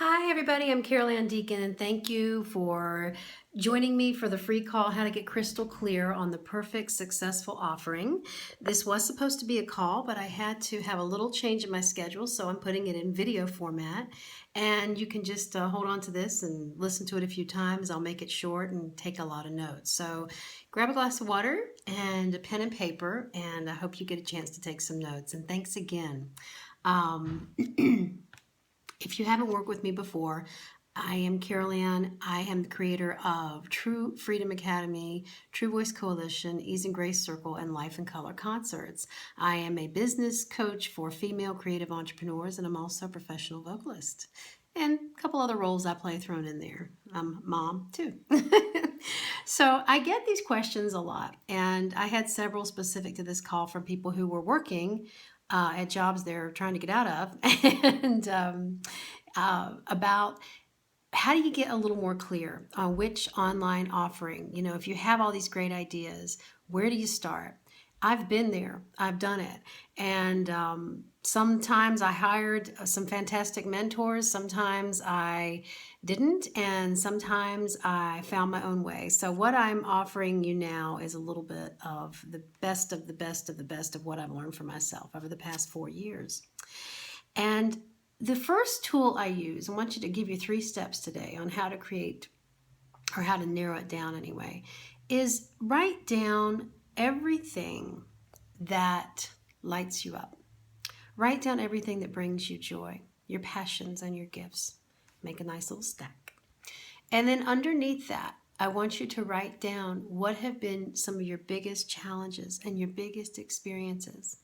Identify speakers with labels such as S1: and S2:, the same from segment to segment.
S1: Hi, everybody. I'm Carolan Deacon, and thank you for joining me for the free call, How to Get Crystal Clear on the Perfect Successful Offering. This was supposed to be a call, but I had to have a little change in my schedule, so I'm putting it in video format. And you can just hold on to this and listen to it a few times. I'll make it short and take a lot of notes. So grab a glass of water and a pen and paper, and I hope you get a chance to take some notes. And thanks again. If you haven't worked with me before, I am Carolan. I am the creator of True Freedom Academy, True Voice Coalition, Ease and Grace Circle, and Life in Color Concerts. I am a business coach for female creative entrepreneurs, and I'm also a professional vocalist. And a couple other roles I play thrown in there. I'm mom, too. So I get these questions a lot, and I had several specific to this call from people who were working at jobs they're trying to get out of, and about how do you get a little more clear on which online offering, if you have all these great ideas, where do you start? I've been there, I've done it. And sometimes I hired some fantastic mentors, sometimes I didn't, and sometimes I found my own way. So what I'm offering you now is a little bit of the best of the best of the best of what I've learned for myself over the past 4 years. And the first tool I use, I want you to give you 3 steps today on how to create, or how to narrow it down anyway, is write down everything that lights you up. Write down everything that brings you joy, your passions and your gifts. Make a nice little stack. And then underneath that, I want you to write down what have been some of your biggest challenges and your biggest experiences.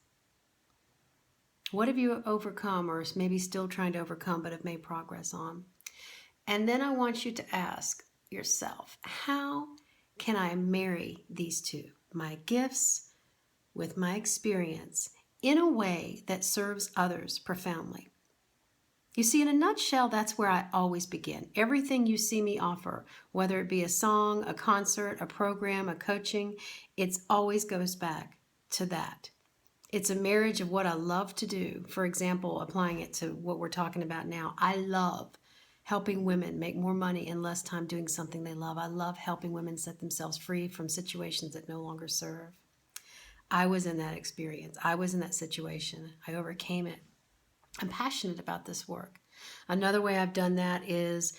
S1: What have you overcome, or maybe still trying to overcome, but have made progress on? And then I want you to ask yourself, how can I marry these two, my gifts with my experience, in a way that serves others profoundly? You see, in a nutshell, that's where I always begin. Everything you see me offer, whether it be a song, a concert, a program, a coaching, it always goes back to that. It's a marriage of what I love to do. For example, applying it to what we're talking about now. I love helping women make more money in less time doing something they love. I love helping women set themselves free from situations that no longer serve. I was in that experience. I was in that situation. I overcame it. I'm passionate about this work. Another way I've done that is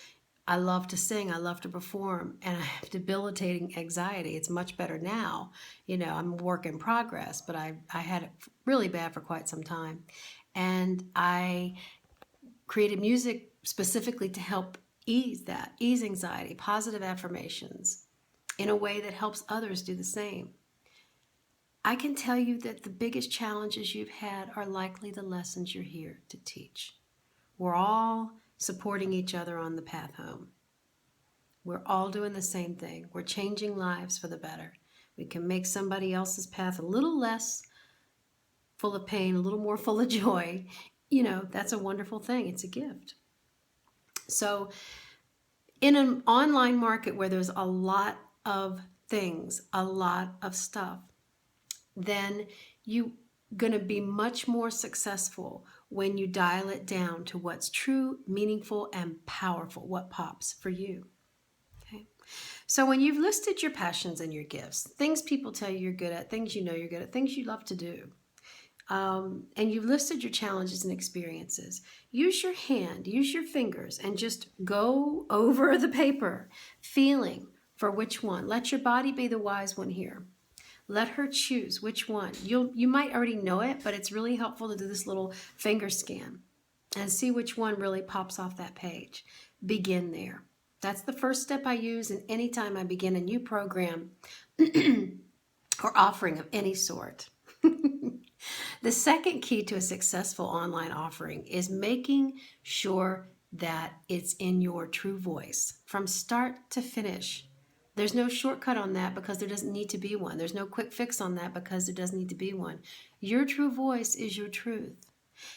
S1: I love to sing, I love to perform, and I have debilitating anxiety. It's much better now. I'm a work in progress, but I had it really bad for quite some time. And I created music specifically to help ease anxiety, positive affirmations, in a way that helps others do the same. I can tell you that the biggest challenges you've had are likely the lessons you're here to teach. We're all supporting each other on the path home. We're all doing the same thing. We're changing lives for the better. We can make somebody else's path a little less full of pain, a little more full of joy. That's a wonderful thing. It's a gift. So in an online market where there's a lot of things, a lot of stuff, then you're going to be much more successful when you dial it down to what's true, meaningful, and powerful, what pops for you. Okay. So when you've listed your passions and your gifts, things people tell you you're good at, things you know you're good at, things you love to do, and you've listed your challenges and experiences, use your hand, use your fingers, and just go over the paper, feeling for which one. Let your body be the wise one here. Let her choose which one. You might already know it, but it's really helpful to do this little finger scan and see which one really pops off that page. Begin there. That's the first step I use, and anytime I begin a new program or offering of any sort. The second key to a successful online offering is making sure that it's in your true voice from start to finish. There's no shortcut on that because there doesn't need to be one. There's no quick fix on that because there doesn't need to be one. Your true voice is your truth.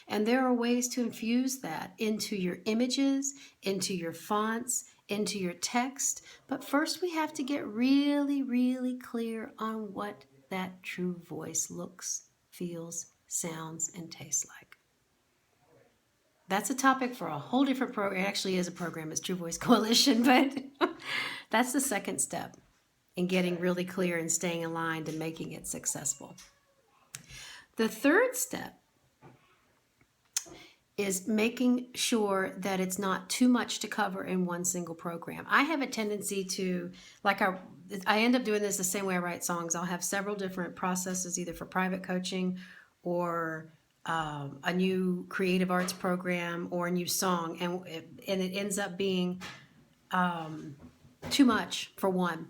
S1: And there are ways to infuse that into your images, into your fonts, into your text. But first we have to get really, really clear on what that true voice looks, feels, sounds, and tastes like. That's a topic for a whole different program. It actually is a program. It's True Voice Coalition, but that's the second step in getting really clear and staying aligned and making it successful. The third step is making sure that it's not too much to cover in one single program. I have a tendency to, I end up doing this the same way I write songs. I'll have several different processes, either for private coaching or a new creative arts program or a new song, and it ends up being too much for one.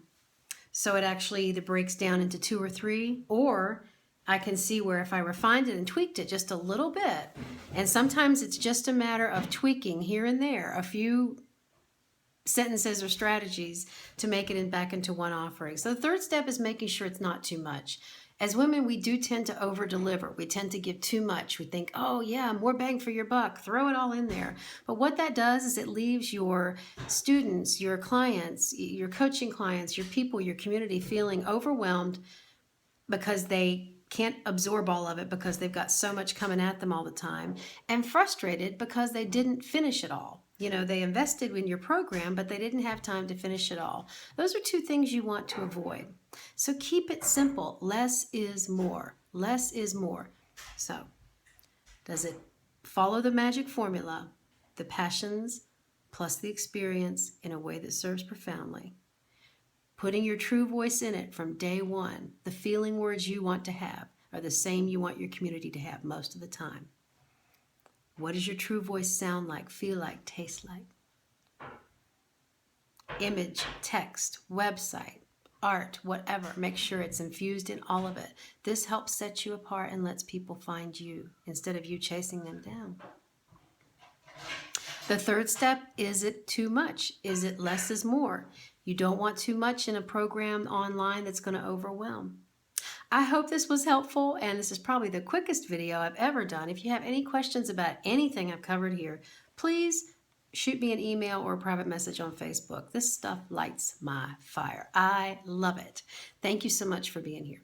S1: So it actually either breaks down into 2 or 3, or I can see where if I refined it and tweaked it just a little bit, and sometimes it's just a matter of tweaking here and there, a few sentences or strategies to make it back into one offering. So the third step is making sure it's not too much. As women, we do tend to over-deliver. We tend to give too much. We think, oh yeah, more bang for your buck, throw it all in there. But what that does is it leaves your students, your clients, your coaching clients, your people, your community feeling overwhelmed because they can't absorb all of it because they've got so much coming at them all the time, and frustrated because they didn't finish it all. You know, they invested in your program, but they didn't have time to finish it all. Those are 2 things you want to avoid. So keep it simple. Less is more. Less is more. So, does it follow the magic formula, the passions plus the experience in a way that serves profoundly? Putting your true voice in it from day one. The feeling words you want to have are the same you want your community to have most of the time. What does your true voice sound like, feel like, taste like? Image, text, website, art, whatever. Make sure it's infused in all of it. This helps set you apart and lets people find you instead of you chasing them down. The third step, is it too much? Is it less is more? You don't want too much in a program online that's going to overwhelm. I hope this was helpful, and this is probably the quickest video I've ever done. If you have any questions about anything I've covered here, please shoot me an email or a private message on Facebook. This stuff lights my fire. I love it. Thank you so much for being here.